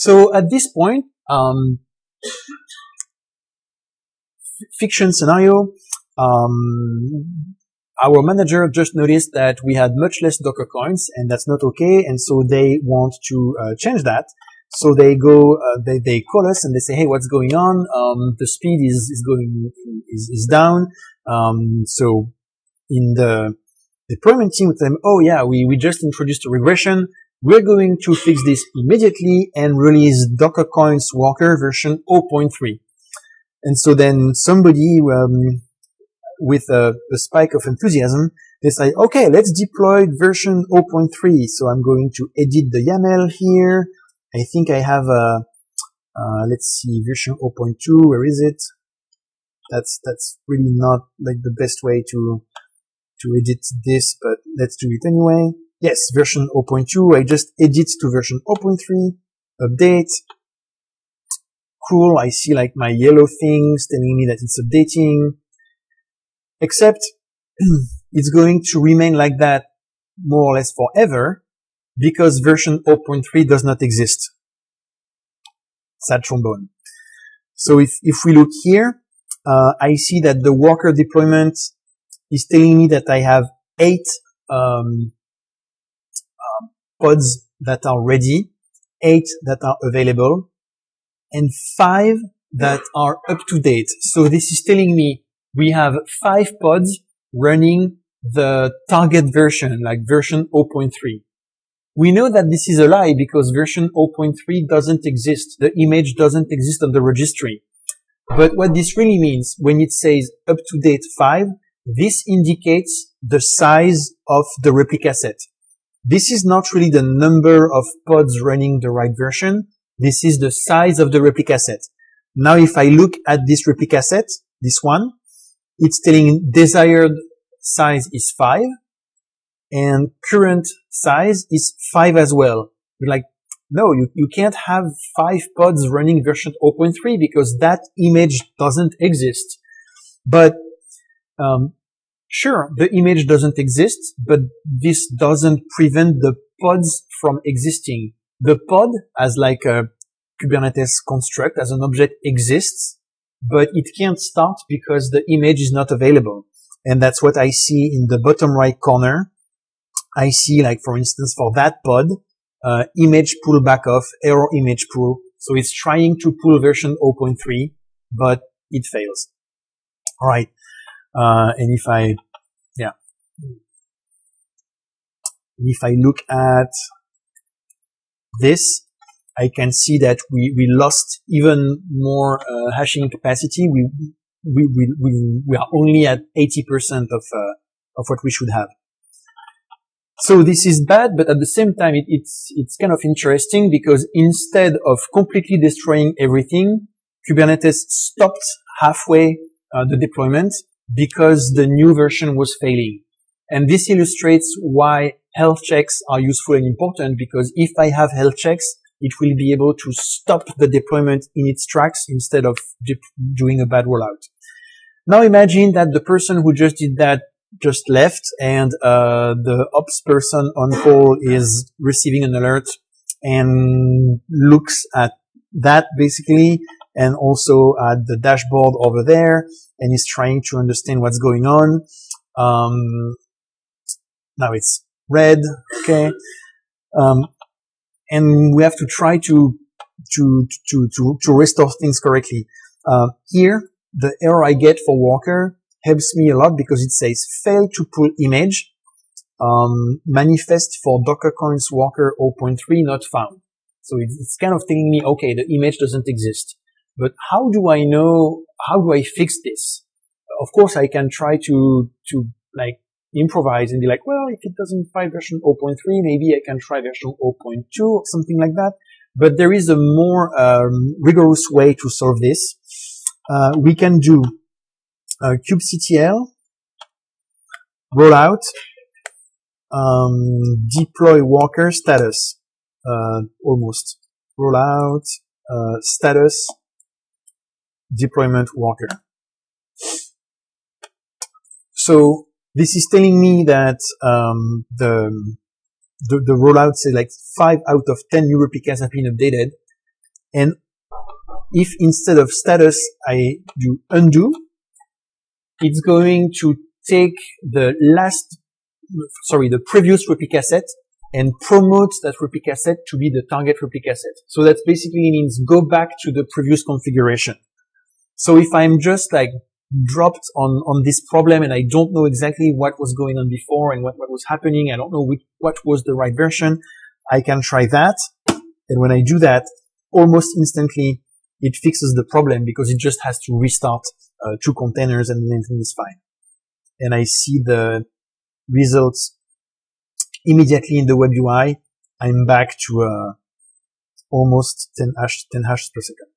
So at this point, fiction scenario, our manager just noticed that we had much less Docker coins, and that's not okay. And so they want to change that. So they go, they call us and they say, hey, what's going on? The speed is down. So in the deployment team, we tell them, oh yeah, we just introduced a regression. We're going to fix this immediately and release Docker Coins Walker version 0.3. And so then somebody, with a spike of enthusiasm, they say, okay, let's deploy version 0.3. So I'm going to edit the YAML here. I think I have let's see, version 0.2. Where is it? That's really not like the best way to edit this, but let's do it anyway. Yes, version 0.2. I just edit to version 0.3, update. Cool. I see like my yellow things telling me that it's updating. Except it's going to remain like that more or less forever because version 0.3 does not exist. Sad trombone. So if we look here, I see that the Walker deployment is telling me that I have 8 pods that are ready, 8 that are available, and 5 that are up to date. So this is telling me we have 5 pods running the target version, like version 0.3. We know that this is a lie because version 0.3 doesn't exist. The image doesn't exist on the registry. But what this really means, when it says up to date 5, this indicates the size of the replica set. This is not really the number of pods running the right version. This is the size of the replica set. Now, if I look at this replica set, this one, it's telling desired size is 5 and current size is 5 as well. You're like, no, you can't have 5 pods running version 0.3 because that image doesn't exist. But sure, the image doesn't exist, but this doesn't prevent the pods from existing. The pod as like a Kubernetes construct, as an object exists, but it can't start because the image is not available. And that's what I see in the bottom right corner. I see, like, for instance, for that pod, image pull back off, error image pull. So it's trying to pull version 0.3, but it fails. All right. And if I look at this, I can see that we lost even more hashing capacity. We are only at 80% of what we should have. So this is bad, but at the same time, it's kind of interesting because instead of completely destroying everything, Kubernetes stopped halfway the deployment because the new version was failing. And this illustrates why health checks are useful and important, because if I have health checks, it will be able to stop the deployment in its tracks instead of doing a bad rollout. Now imagine that the person who just did that just left, and the ops person on call is receiving an alert and looks at that basically, and also at the dashboard over there, and is trying to understand what's going on. Now it's red, okay, and we have to try to restore things correctly. Here, the error I get for Walker helps me a lot because it says fail to pull image, manifest for Docker Coins Walker 0.3 not found. So it's kind of telling me, okay, the image doesn't exist. But how do I know, how do I fix this? Of course, I can try to like improvise and be like, well, if it doesn't find version 0.3, maybe I can try version 0.2 or something like that. But there is a more rigorous way to solve this. We can do kubectl, rollout, deploy Walker status, almost rollout, status, deployment Walker. So this is telling me that the rollout says like 5 out of 10 new replicas have been updated. And if instead of status, I do undo, it's going to take the previous replica set and promote that replica set to be the target replica set. So that basically means go back to the previous configuration. So if I'm just like dropped on this problem and I don't know exactly what was going on before and what was happening, I don't know what was the right version, I can try that. And when I do that, almost instantly, it fixes the problem because it just has to restart 2 containers and then everything is fine. And I see the results immediately in the web UI. I'm back to almost 10 hashes per second.